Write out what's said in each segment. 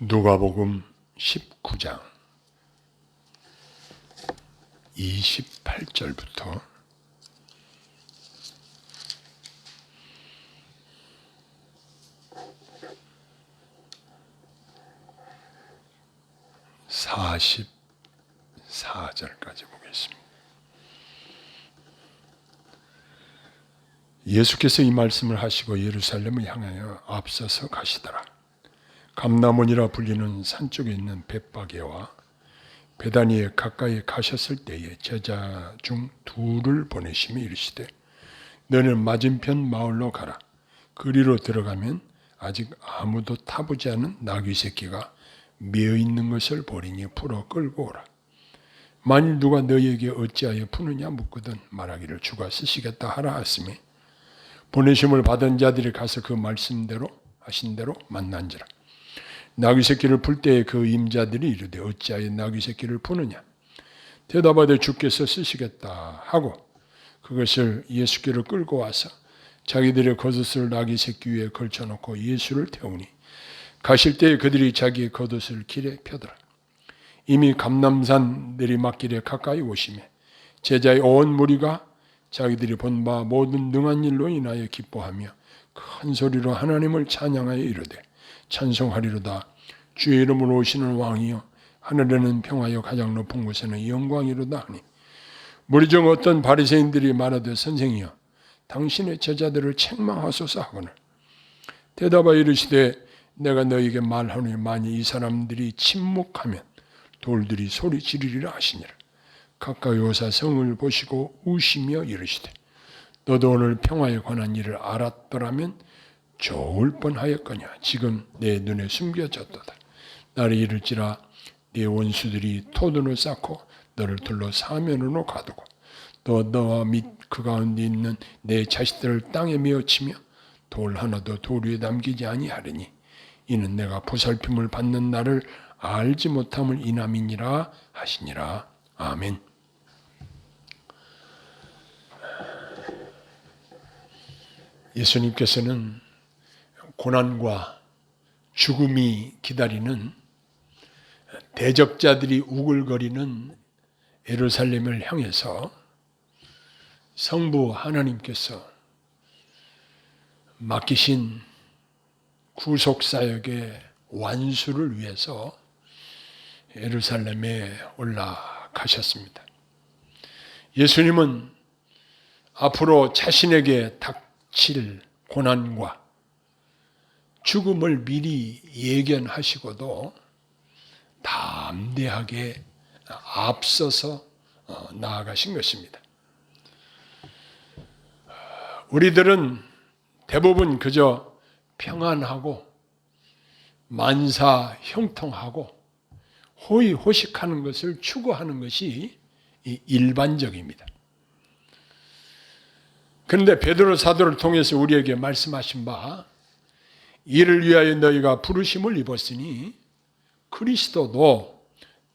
누가복음 19장 28절부터 44절까지 보겠습니다. 예수께서 이 말씀을 하시고 예루살렘을 향하여 앞서서 가시더라. 감람원이라 불리는 산 쪽에 있는 벳바게와 베다니에 가까이 가셨을 때에 제자 중 둘을 보내시며 이르시되 너는 맞은편 마을로 가라. 그리로 들어가면 아직 아무도 타보지 않은 나귀 새끼가 메어 있는 것을 보리니 풀어 끌고 오라. 만일 누가 너희에게 어찌하여 푸느냐 묻거든 말하기를 주가 쓰시겠다 하라 하시매 보내심을 받은 자들이 가서 그 말씀대로 하신 대로 만난지라. 나귀 새끼를 풀 때에 그 임자들이 이르되 어찌하여 나귀 새끼를 푸느냐 대답하되 주께서 쓰시겠다 하고 그것을 예수께로 끌고 와서 자기들의 겉옷을 나귀 새끼 위에 걸쳐놓고 예수를 태우니 가실 때에 그들이 자기의 겉옷을 길에 펴더라. 이미 감람산 내리막길에 가까이 오시매 제자의 온 무리가 자기들이 본 바 모든 능한 일로 인하여 기뻐하며 큰 소리로 하나님을 찬양하여 이르되 찬송하리로다. 주의 이름으로 오시는 왕이여 하늘에는 평화여 가장 높은 곳에는 영광이로다 하니 무리 중 어떤 바리새인들이 말하되 선생이여 당신의 제자들을 책망하소서 하거늘 대답하여 이르시되 내가 너희에게 말하노니 만일 이 사람들이 침묵하면 돌들이 소리 지르리라 하시니라. 가까이 오사 성을 보시고 우시며 이르시되 너도 오늘 평화에 관한 일을 알았더라면 좋을 뻔하였거냐. 지금 내 눈에 숨겨졌도다. 날이 이를지라 네 원수들이 토둔을 쌓고 너를 둘러 사면으로 가두고 또 너와 및 그 가운데 있는 내 자식들을 땅에 메어치며 돌 하나도 돌 위에 남기지 아니하리니 이는 내가 보살핌을 받는 날을 알지 못함을 인함이니라 하시니라. 아멘. 예수님께서는 고난과 죽음이 기다리는 대적자들이 우글거리는 예루살렘을 향해서 성부 하나님께서 맡기신 구속사역의 완수를 위해서 예루살렘에 올라가셨습니다. 예수님은 앞으로 자신에게 닥칠 고난과 죽음을 미리 예견하시고도 담대하게 앞서서 나아가신 것입니다. 우리들은 대부분 그저 평안하고 만사 형통하고 호의호식하는 것을 추구하는 것이 일반적입니다. 그런데 베드로 사도를 통해서 우리에게 말씀하신 바 이를 위하여 너희가 부르심을 입었으니 그리스도도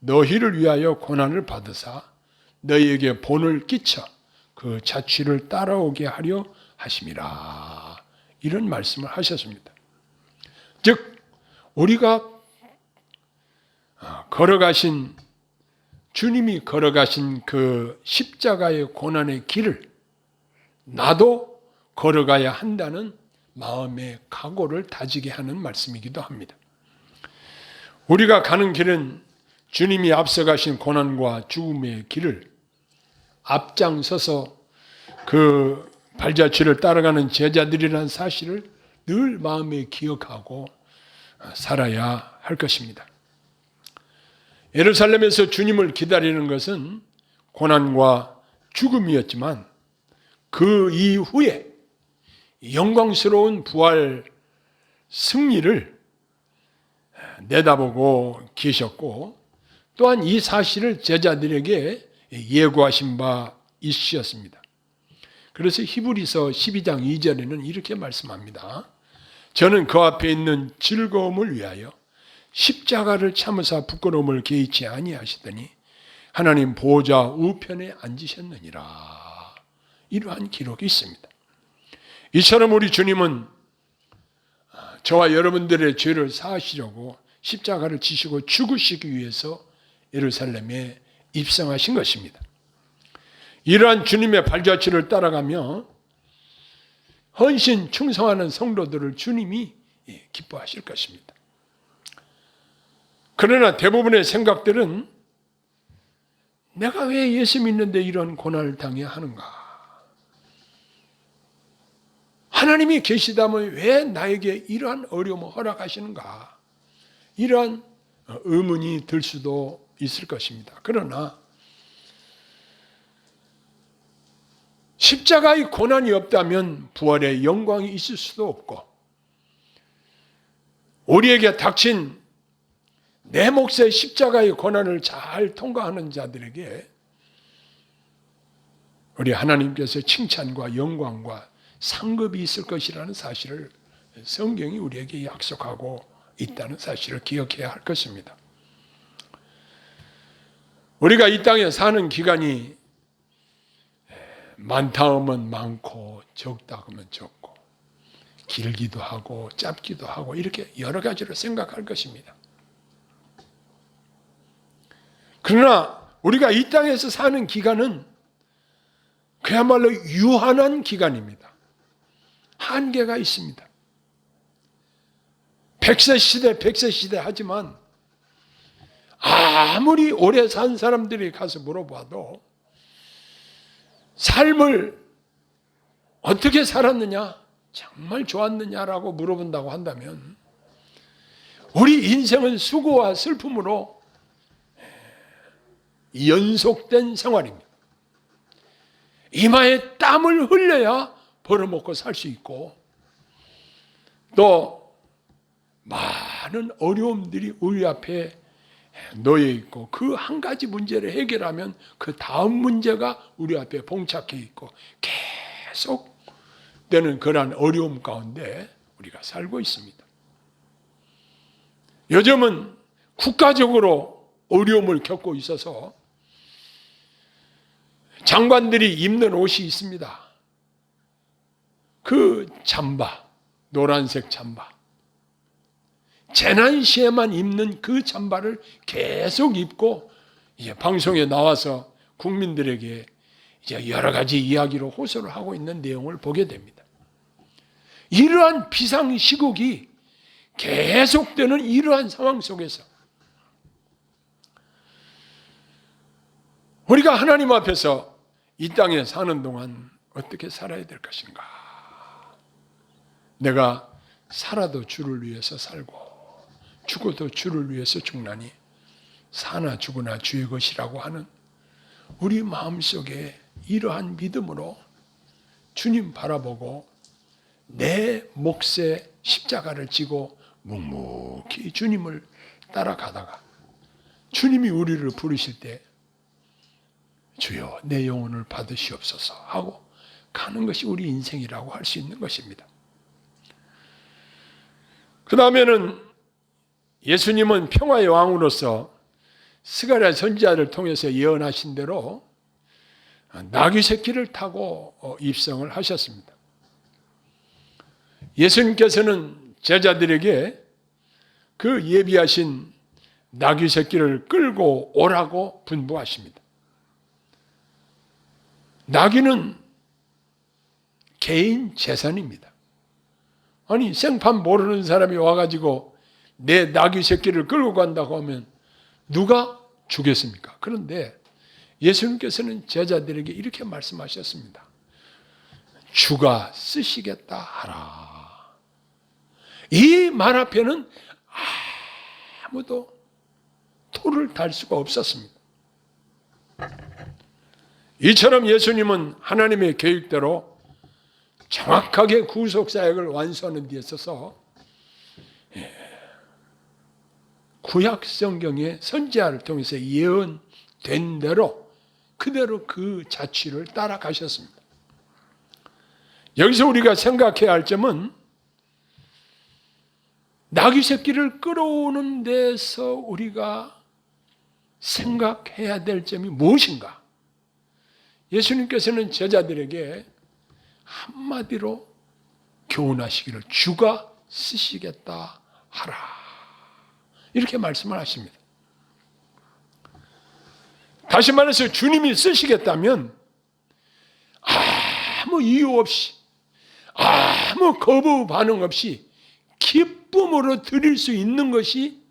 너희를 위하여 고난을 받으사 너희에게 본을 끼쳐 그 자취를 따라오게 하려 하심이라. 이런 말씀을 하셨습니다. 즉 우리가 걸어가신 주님이 걸어가신 그 십자가의 고난의 길을 나도 걸어가야 한다는 마음의 각오를 다지게 하는 말씀이기도 합니다. 우리가 가는 길은 주님이 앞서가신 고난과 죽음의 길을 앞장서서 그 발자취를 따라가는 제자들이라는 사실을 늘 마음에 기억하고 살아야 할 것입니다. 예루살렘에서 주님을 기다리는 것은 고난과 죽음이었지만 그 이후에 영광스러운 부활 승리를 내다보고 계셨고 또한 이 사실을 제자들에게 예고하신 바 있으셨습니다. 그래서 히브리서 12장 2절에는 이렇게 말씀합니다. 저는 그 앞에 있는 즐거움을 위하여 십자가를 참으사 부끄러움을 개의치 아니하시더니 하나님 보좌 우편에 앉으셨느니라. 이러한 기록이 있습니다. 이처럼 우리 주님은 저와 여러분들의 죄를 사하시려고 십자가를 지시고 죽으시기 위해서 예루살렘에 입성하신 것입니다. 이러한 주님의 발자취를 따라가며 헌신 충성하는 성도들을 주님이 기뻐하실 것입니다. 그러나 대부분의 생각들은 내가 왜 예수 믿는데 이런 고난을 당해야 하는가? 하나님이 계시다면 왜 나에게 이러한 어려움을 허락하시는가? 이러한 의문이 들 수도 있을 것입니다. 그러나 십자가의 고난이 없다면 부활의 영광이 있을 수도 없고, 우리에게 닥친 내 몫의 십자가의 고난을 잘 통과하는 자들에게 우리 하나님께서 칭찬과 영광과 상급이 있을 것이라는 사실을 성경이 우리에게 약속하고 있다는 사실을 기억해야 할 것입니다. 우리가 이 땅에 사는 기간이 많다 하면 많고 적다 하면 적고 길기도 하고 짧기도 하고 이렇게 여러 가지로 생각할 것입니다. 그러나 우리가 이 땅에서 사는 기간은 그야말로 유한한 기간입니다. 한계가 있습니다. 100세 시대, 100세 시대 하지만 아무리 오래 산 사람들이 가서 물어봐도 삶을 어떻게 살았느냐, 정말 좋았느냐라고 물어본다고 한다면 우리 인생은 수고와 슬픔으로 연속된 생활입니다. 이마에 땀을 흘려야 벌어먹고 살 수 있고 또 많은 어려움들이 우리 앞에 놓여 있고 그 한 가지 문제를 해결하면 그 다음 문제가 우리 앞에 봉착해 있고 계속 되는 그러한 어려움 가운데 우리가 살고 있습니다. 요즘은 국가적으로 어려움을 겪고 있어서 장관들이 입는 옷이 있습니다. 그 잠바, 노란색 잠바. 재난 시에만 입는 그 잠바를 계속 입고 이제 방송에 나와서 국민들에게 이제 여러 가지 이야기로 호소를 하고 있는 내용을 보게 됩니다. 이러한 비상시국이 계속되는 이러한 상황 속에서 우리가 하나님 앞에서 이 땅에 사는 동안 어떻게 살아야 될 것인가? 내가 살아도 주를 위해서 살고 죽어도 주를 위해서 죽나니 사나 죽으나 주의 것이라고 하는 우리 마음속에 이러한 믿음으로 주님 바라보고 내 몫의 십자가를 지고 묵묵히 주님을 따라가다가 주님이 우리를 부르실 때 주여 내 영혼을 받으시옵소서 하고 가는 것이 우리 인생이라고 할 수 있는 것입니다. 그 다음에는 예수님은 평화의 왕으로서 스가랴 선지자를 통해서 예언하신 대로 나귀 새끼를 타고 입성을 하셨습니다. 예수님께서는 제자들에게 그 예비하신 나귀 새끼를 끌고 오라고 분부하십니다. 나귀는 개인 재산입니다. 아니 생판 모르는 사람이 와가지고 내 나귀 새끼를 끌고 간다고 하면 누가 주겠습니까? 그런데 예수님께서는 제자들에게 이렇게 말씀하셨습니다. 주가 쓰시겠다 하라. 이 말 앞에는 아무도 토를 달 수가 없었습니다. 이처럼 예수님은 하나님의 계획대로 정확하게 구속사역을 완수하는 데 있어서 구약 성경의 선지자를 통해서 예언된 대로 그대로 그 자취를 따라가셨습니다. 여기서 우리가 생각해야 할 점은 나귀 새끼를 끌어오는 데서 우리가 생각해야 될 점이 무엇인가? 예수님께서는 제자들에게 한마디로 교훈하시기를 주가 쓰시겠다 하라. 이렇게 말씀을 하십니다. 다시 말해서 주님이 쓰시겠다면 아무 이유 없이, 아무 거부 반응 없이 기쁨으로 드릴 수 있는 것이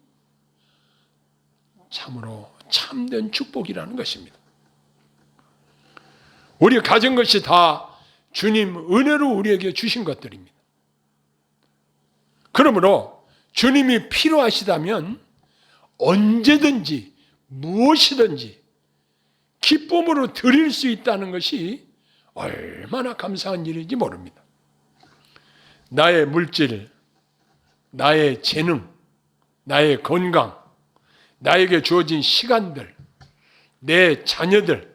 참으로 참된 축복이라는 것입니다. 우리 가진 것이 다 주님 은혜로 우리에게 주신 것들입니다. 그러므로 주님이 필요하시다면 언제든지 무엇이든지 기쁨으로 드릴 수 있다는 것이 얼마나 감사한 일인지 모릅니다. 나의 물질, 나의 재능, 나의 건강, 나에게 주어진 시간들, 내 자녀들,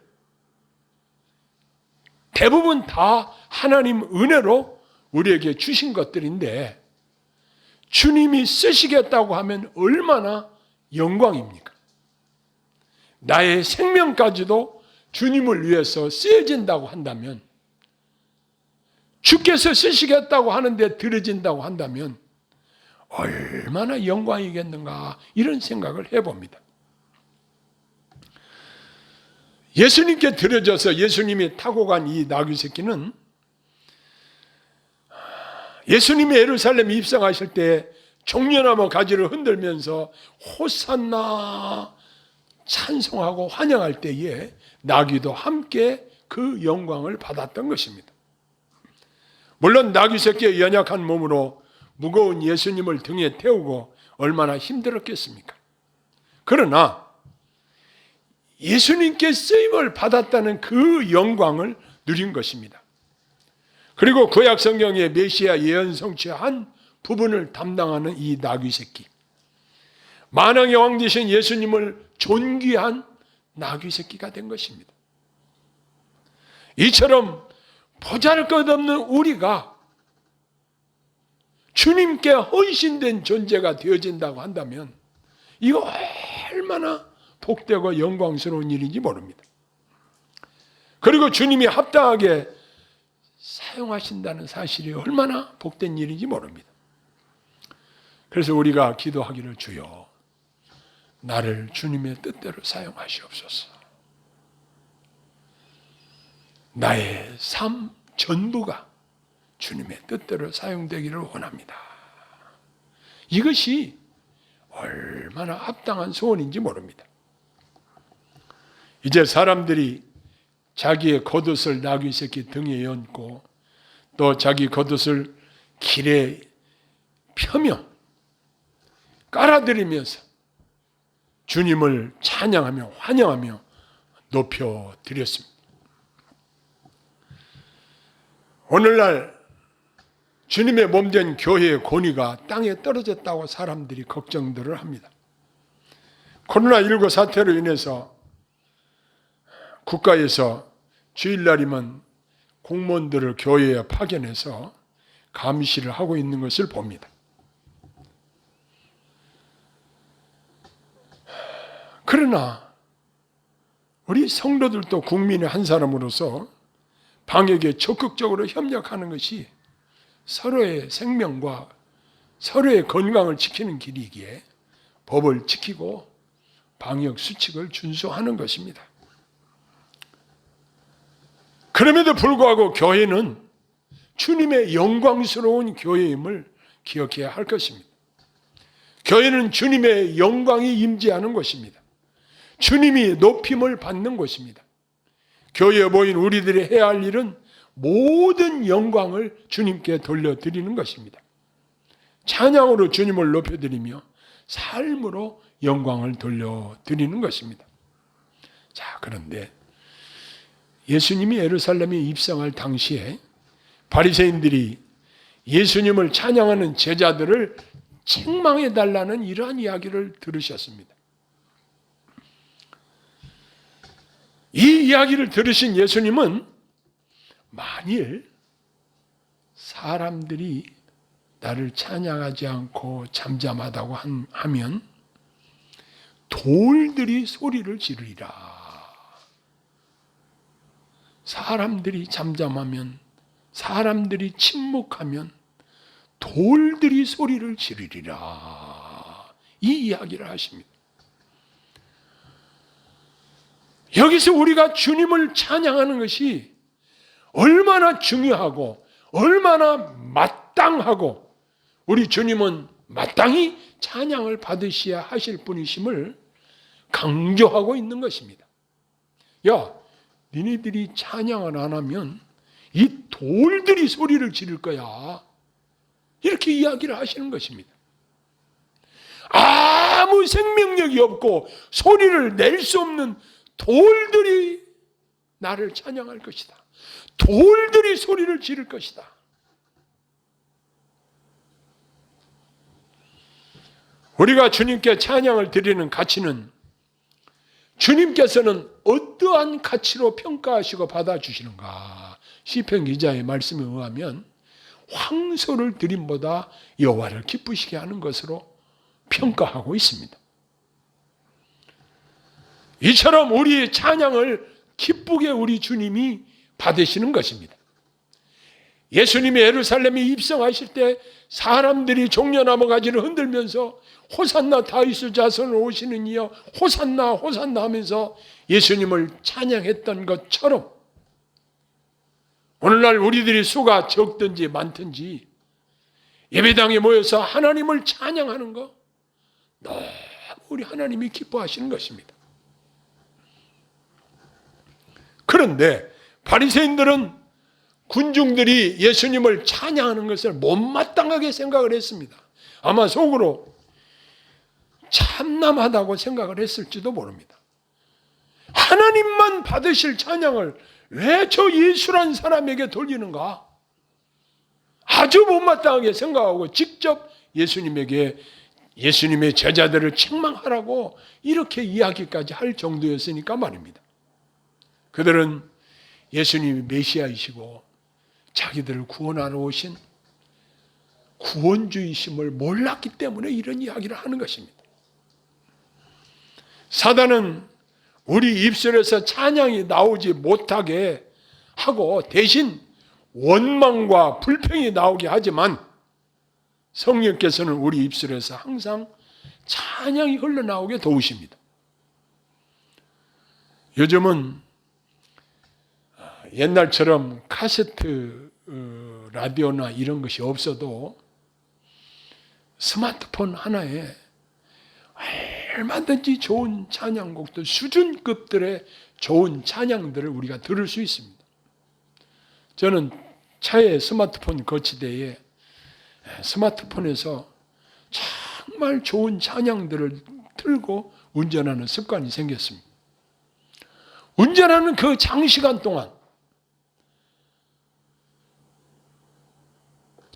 대부분 다 하나님 은혜로 우리에게 주신 것들인데 주님이 쓰시겠다고 하면 얼마나 영광입니까? 나의 생명까지도 주님을 위해서 쓰여진다고 한다면, 주께서 쓰시겠다고 하는데 들어진다고 한다면 얼마나 영광이겠는가, 이런 생각을 해봅니다. 예수님께 드려져서 예수님이 타고 간 이 나귀 새끼는 예수님이 예루살렘에 입성하실 때 종려나무 가지를 흔들면서 호산나 찬송하고 환영할 때에 나귀도 함께 그 영광을 받았던 것입니다. 물론 나귀 새끼의 연약한 몸으로 무거운 예수님을 등에 태우고 얼마나 힘들었겠습니까? 그러나 예수님께 쓰임을 받았다는 그 영광을 누린 것입니다. 그리고 구약 성경의 메시아 예언 성취의 한 부분을 담당하는 이 나귀 새끼, 만왕의 왕 되신 예수님을 존귀한 나귀 새끼가 된 것입니다. 이처럼 보잘것없는 우리가 주님께 헌신된 존재가 되어진다고 한다면 이거 얼마나 복되고 영광스러운 일인지 모릅니다. 그리고 주님이 합당하게 사용하신다는 사실이 얼마나 복된 일인지 모릅니다. 그래서 우리가 기도하기를, 주여 나를 주님의 뜻대로 사용하시옵소서. 나의 삶 전부가 주님의 뜻대로 사용되기를 원합니다. 이것이 얼마나 합당한 소원인지 모릅니다. 이제 사람들이 자기의 겉옷을 나귀 새끼 등에 얹고 또 자기 겉옷을 길에 펴며 깔아드리면서 주님을 찬양하며 환영하며 높여드렸습니다. 오늘날 주님의 몸된 교회의 권위가 땅에 떨어졌다고 사람들이 걱정들을 합니다. 코로나19 사태로 인해서 국가에서 주일날이면 공무원들을 교회에 파견해서 감시를 하고 있는 것을 봅니다. 그러나 우리 성도들도 국민의 한 사람으로서 방역에 적극적으로 협력하는 것이 서로의 생명과 서로의 건강을 지키는 길이기에 법을 지키고 방역 수칙을 준수하는 것입니다. 그럼에도 불구하고 교회는 주님의 영광스러운 교회임을 기억해야 할 것입니다. 교회는 주님의 영광이 임재하는 곳입니다. 주님이 높임을 받는 곳입니다. 교회에 모인 우리들이 해야 할 일은 모든 영광을 주님께 돌려드리는 것입니다. 찬양으로 주님을 높여드리며 삶으로 영광을 돌려드리는 것입니다. 자, 그런데 예수님이 예루살렘에 입성할 당시에 바리새인들이 예수님을 찬양하는 제자들을 책망해달라는 이러한 이야기를 들으셨습니다. 이 이야기를 들으신 예수님은 만일 사람들이 나를 찬양하지 않고 잠잠하다고 하면 돌들이 소리를 지르리라. 사람들이 잠잠하면, 사람들이 침묵하면 돌들이 소리를 지르리라. 이 이야기를 하십니다. 여기서 우리가 주님을 찬양하는 것이 얼마나 중요하고 얼마나 마땅하고 우리 주님은 마땅히 찬양을 받으셔야 하실 분이심을 강조하고 있는 것입니다. 야, 니네들이 찬양을 안 하면 이 돌들이 소리를 지를 거야. 이렇게 이야기를 하시는 것입니다. 아무 생명력이 없고 소리를 낼 수 없는 돌들이 나를 찬양할 것이다. 돌들이 소리를 지를 것이다. 우리가 주님께 찬양을 드리는 가치는 주님께서는 어떠한 가치로 평가하시고 받아주시는가? 시편 기자의 말씀에 의하면 황소를 드림보다 여호와를 기쁘시게 하는 것으로 평가하고 있습니다. 이처럼 우리의 찬양을 기쁘게 우리 주님이 받으시는 것입니다. 예수님이 예루살렘에 입성하실 때 사람들이 종려나무 가지를 흔들면서 호산나 다윗의 자손을 오시는 이여 호산나 호산나 하면서 예수님을 찬양했던 것처럼 오늘날 우리들이 수가 적든지 많든지 예배당에 모여서 하나님을 찬양하는 거 너무 우리 하나님이 기뻐하시는 것입니다. 그런데 바리새인들은 군중들이 예수님을 찬양하는 것을 못마땅하게 생각을 했습니다. 아마 속으로 참남하다고 생각을 했을지도 모릅니다. 하나님만 받으실 찬양을 왜 저 예수란 사람에게 돌리는가? 아주 못마땅하게 생각하고 직접 예수님에게 예수님의 제자들을 책망하라고 이렇게 이야기까지 할 정도였으니까 말입니다. 그들은 예수님이 메시아이시고 자기들을 구원하러 오신 구원주이심을 몰랐기 때문에 이런 이야기를 하는 것입니다. 사단은 우리 입술에서 찬양이 나오지 못하게 하고 대신 원망과 불평이 나오게 하지만 성령께서는 우리 입술에서 항상 찬양이 흘러나오게 도우십니다. 요즘은 옛날처럼 카세트 라디오나 이런 것이 없어도 스마트폰 하나에 얼마든지 좋은 찬양곡들, 수준급들의 좋은 찬양들을 우리가 들을 수 있습니다. 저는 차에 스마트폰 거치대에 스마트폰에서 정말 좋은 찬양들을 틀고 운전하는 습관이 생겼습니다. 운전하는 그 장시간 동안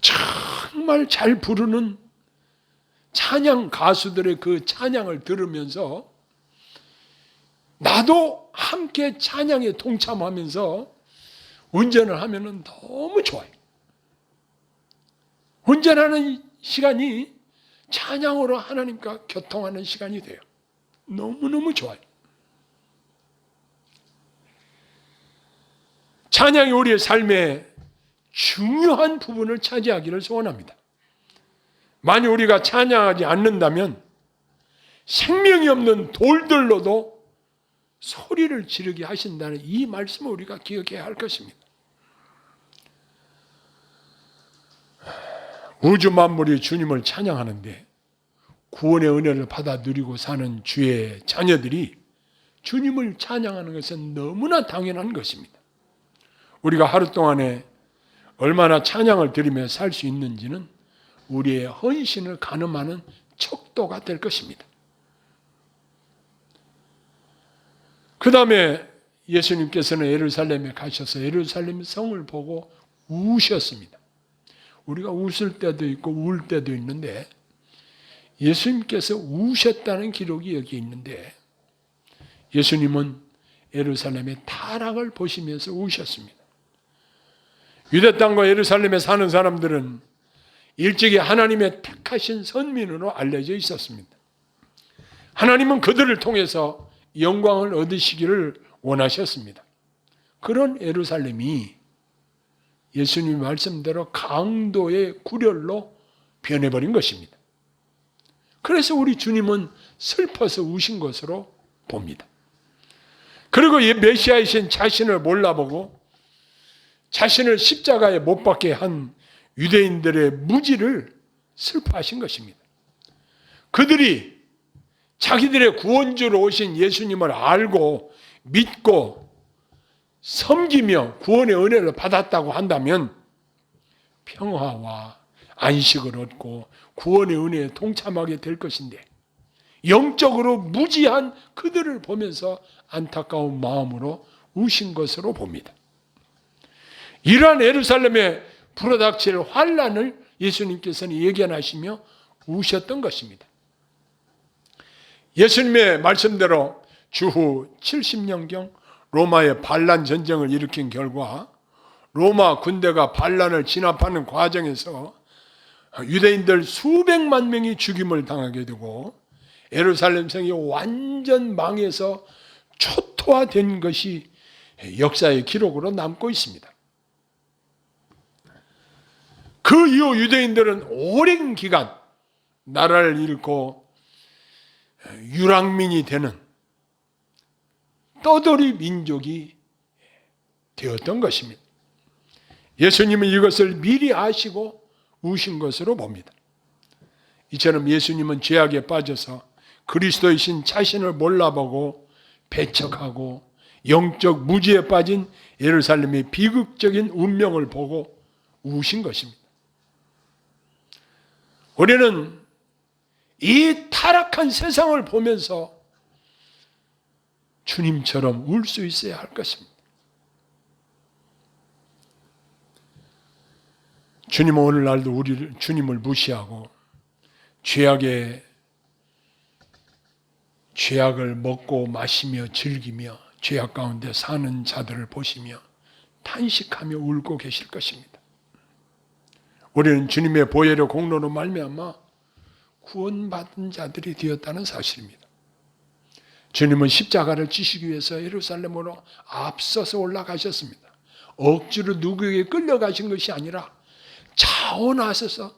정말 잘 부르는 찬양 가수들의 그 찬양을 들으면서 나도 함께 찬양에 동참하면서 운전을 하면 너무 좋아요. 운전하는 시간이 찬양으로 하나님과 교통하는 시간이 돼요. 너무너무 좋아요. 찬양이 우리의 삶의 중요한 부분을 차지하기를 소원합니다. 만약 우리가 찬양하지 않는다면 생명이 없는 돌들로도 소리를 지르게 하신다는 이 말씀을 우리가 기억해야 할 것입니다. 우주 만물이 주님을 찬양하는데 구원의 은혜를 받아 누리고 사는 주의 자녀들이 주님을 찬양하는 것은 너무나 당연한 것입니다. 우리가 하루 동안에 얼마나 찬양을 드리며 살 수 있는지는 우리의 헌신을 가늠하는 척도가 될 것입니다. 그 다음에 예수님께서는 예루살렘에 가셔서 예루살렘 성을 보고 우셨습니다. 우리가 웃을 때도 있고 울 때도 있는데 예수님께서 우셨다는 기록이 여기 있는데 예수님은 예루살렘의 타락을 보시면서 우셨습니다. 유대 땅과 예루살렘에 사는 사람들은 일찍이 하나님의 택하신 선민으로 알려져 있었습니다. 하나님은 그들을 통해서 영광을 얻으시기를 원하셨습니다. 그런 예루살렘이 예수님 말씀대로 강도의 구렬로 변해버린 것입니다. 그래서 우리 주님은 슬퍼서 우신 것으로 봅니다. 그리고 이 메시아이신 자신을 몰라보고 자신을 십자가에 못 박게 한 유대인들의 무지를 슬퍼하신 것입니다. 그들이 자기들의 구원주로 오신 예수님을 알고 믿고 섬기며 구원의 은혜를 받았다고 한다면 평화와 안식을 얻고 구원의 은혜에 동참하게 될 것인데, 영적으로 무지한 그들을 보면서 안타까운 마음으로 우신 것으로 봅니다. 이러한 예루살렘에 불어닥칠 환난을 예수님께서는 예견하시며 우셨던 것입니다. 예수님의 말씀대로 주후 70년경 로마의 반란 전쟁을 일으킨 결과 로마 군대가 반란을 진압하는 과정에서 유대인들 수백만 명이 죽임을 당하게 되고 예루살렘 성이 완전 망해서 초토화된 것이 역사의 기록으로 남고 있습니다. 그 이후 유대인들은 오랜 기간 나라를 잃고 유랑민이 되는 떠돌이 민족이 되었던 것입니다. 예수님은 이것을 미리 아시고 우신 것으로 봅니다. 이처럼 예수님은 죄악에 빠져서 그리스도이신 자신을 몰라보고 배척하고 영적 무지에 빠진 예루살렘의 비극적인 운명을 보고 우신 것입니다. 우리는 이 타락한 세상을 보면서 주님처럼 울 수 있어야 할 것입니다. 주님은 오늘날도 주님을 무시하고 죄악을 먹고 마시며 즐기며 죄악 가운데 사는 자들을 보시며 탄식하며 울고 계실 것입니다. 우리는 주님의 보혈의 공로로 말미암아 구원받은 자들이 되었다는 사실입니다. 주님은 십자가를 지시기 위해서 예루살렘으로 앞서서 올라가셨습니다. 억지로 누구에게 끌려가신 것이 아니라 자원하셔서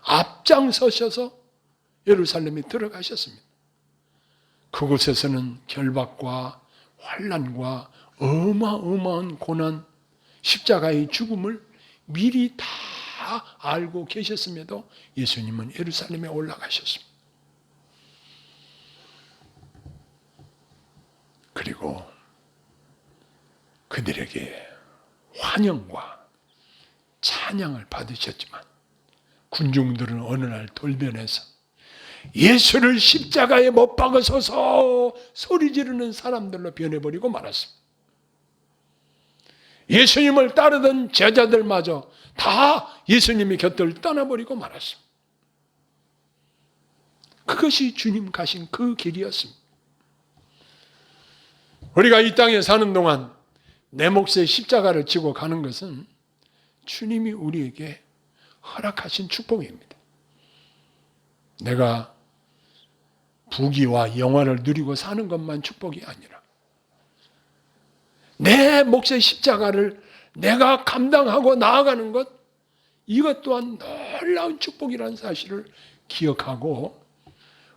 앞장서셔서 예루살렘에 들어가셨습니다. 그곳에서는 결박과 환난과 어마어마한 고난, 십자가의 죽음을 미리 다 알고 계셨음에도 예수님은 예루살렘에 올라가셨습니다. 그리고 그들에게 환영과 찬양을 받으셨지만 군중들은 어느 날 돌변해서 예수를 십자가에 못 박으소서 소리 지르는 사람들로 변해버리고 말았습니다. 예수님을 따르던 제자들마저 다 예수님의 곁을 떠나버리고 말았습니다. 그것이 주님 가신 그 길이었습니다. 우리가 이 땅에 사는 동안 내 몫에 십자가를 지고 가는 것은 주님이 우리에게 허락하신 축복입니다. 내가 부귀와 영화를 누리고 사는 것만 축복이 아니라 내 몫의 십자가를 내가 감당하고 나아가는 것, 이것 또한 놀라운 축복이라는 사실을 기억하고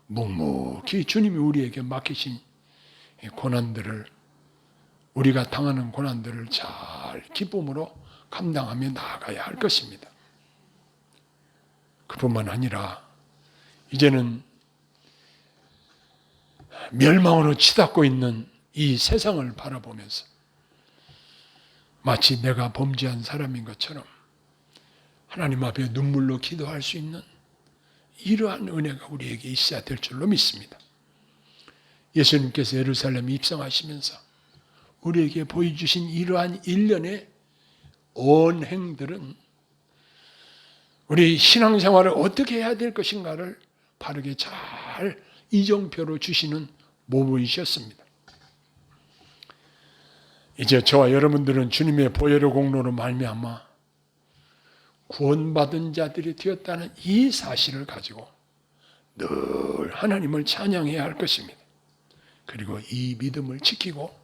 묵묵히 주님이 우리에게 맡기신 고난들을, 우리가 당하는 고난들을 잘 기쁨으로 감당하며 나아가야 할 것입니다. 그뿐만 아니라 이제는 멸망으로 치닫고 있는 이 세상을 바라보면서 마치 내가 범죄한 사람인 것처럼 하나님 앞에 눈물로 기도할 수 있는 이러한 은혜가 우리에게 있어야 될 줄로 믿습니다. 예수님께서 예루살렘에 입성하시면서 우리에게 보여주신 이러한 일련의 언행들은 우리 신앙생활을 어떻게 해야 될 것인가를 바르게 잘 이정표로 주시는 모범이셨습니다. 이제 저와 여러분들은 주님의 보혈의 공로로 말미암아 구원받은 자들이 되었다는 이 사실을 가지고 늘 하나님을 찬양해야 할 것입니다. 그리고 이 믿음을 지키고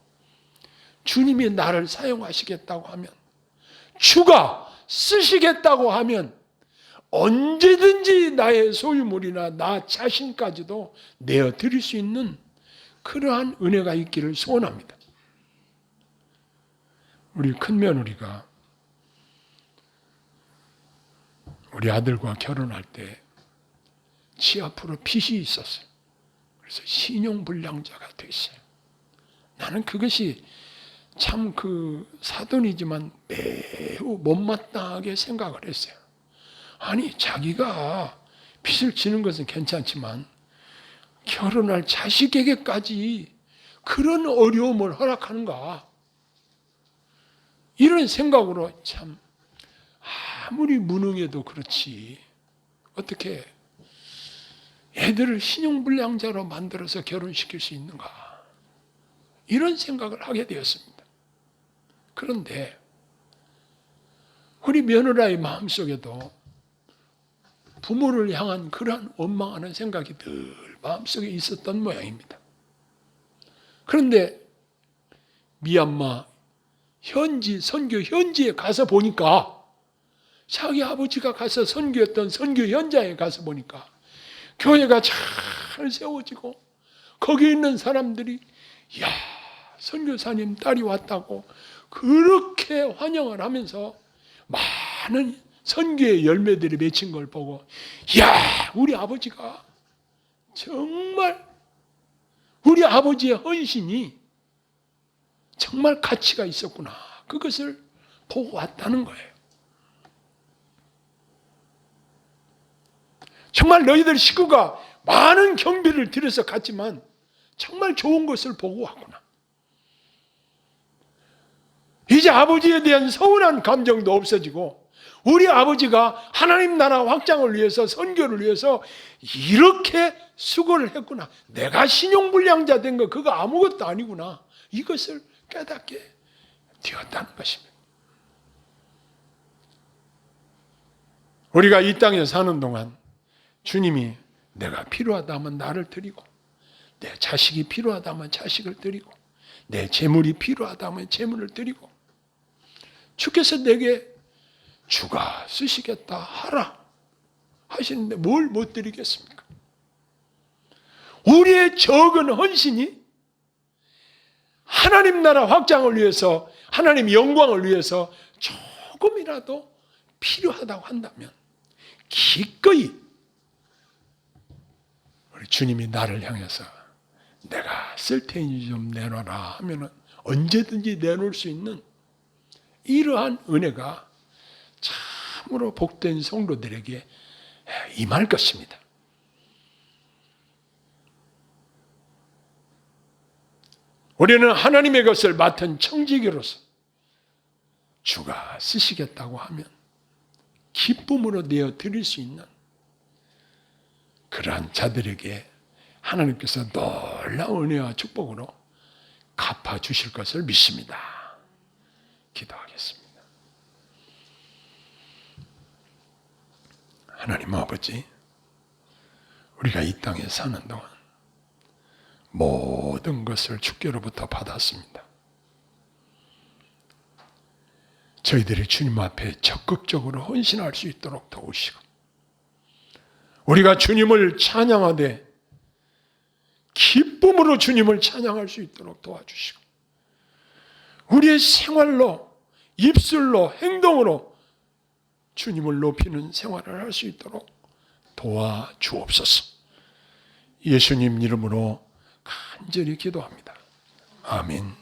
주님이 나를 사용하시겠다고 하면, 주가 쓰시겠다고 하면 언제든지 나의 소유물이나 나 자신까지도 내어 드릴 수 있는 그러한 은혜가 있기를 소원합니다. 우리 큰며느리가 우리 아들과 결혼할 때 치 앞으로 빚이 있었어요. 그래서 신용불량자가 됐어요. 나는 그것이 참 사돈이지만 매우 못마땅하게 생각을 했어요. 아니, 자기가 빚을 지는 것은 괜찮지만 결혼할 자식에게까지 그런 어려움을 허락하는가? 이런 생각으로 참 아무리 무능해도 그렇지 어떻게 애들을 신용불량자로 만들어서 결혼시킬 수 있는가? 이런 생각을 하게 되었습니다. 그런데 우리 며느라의 마음속에도 부모를 향한 그러한 원망하는 생각이 늘 마음속에 있었던 모양입니다. 그런데 미얀마 선교 현지에 가서 보니까 자기 아버지가 가서 선교했던 선교 현장에 가서 보니까 교회가 잘 세워지고 거기 있는 사람들이 야, 선교사님 딸이 왔다고 그렇게 환영을 하면서 많은 선교의 열매들이 맺힌 걸 보고 야, 우리 아버지가 정말 우리 아버지의 헌신이 정말 가치가 있었구나. 그것을 보고 왔다는 거예요. 정말 너희들 식구가 많은 경비를 들여서 갔지만 정말 좋은 것을 보고 왔구나. 이제 아버지에 대한 서운한 감정도 없어지고 우리 아버지가 하나님 나라 확장을 위해서 선교를 위해서 이렇게 수고를 했구나. 내가 신용불량자 된 거 그거 아무것도 아니구나. 이것을 깨닫게 되었다는 것입니다. 우리가 이 땅에 사는 동안 주님이 내가 필요하다면 나를 드리고 내 자식이 필요하다면 자식을 드리고 내 재물이 필요하다면 재물을 드리고 주께서 내게 주가 쓰시겠다 하라 하시는데 뭘 못 드리겠습니까? 우리의 적은 헌신이 하나님 나라 확장을 위해서 하나님 영광을 위해서 조금이라도 필요하다고 한다면 기꺼이 우리 주님이 나를 향해서 내가 쓸 테니 좀 내놔라 하면은 언제든지 내놓을 수 있는 이러한 은혜가 참으로 복된 성도들에게 임할 것입니다. 우리는 하나님의 것을 맡은 청지기로서 주가 쓰시겠다고 하면 기쁨으로 내어 드릴 수 있는 그러한 자들에게 하나님께서 놀라운 은혜와 축복으로 갚아주실 것을 믿습니다. 기도하겠습니다. 하나님 아버지, 우리가 이 땅에 사는 동안 모든 것을 주께로부터 받았습니다. 저희들이 주님 앞에 적극적으로 헌신할 수 있도록 도우시고 우리가 주님을 찬양하되 기쁨으로 주님을 찬양할 수 있도록 도와주시고 우리의 생활로 입술로 행동으로 주님을 높이는 생활을 할 수 있도록 도와주옵소서. 예수님 이름으로 간절히 기도합니다. 아멘.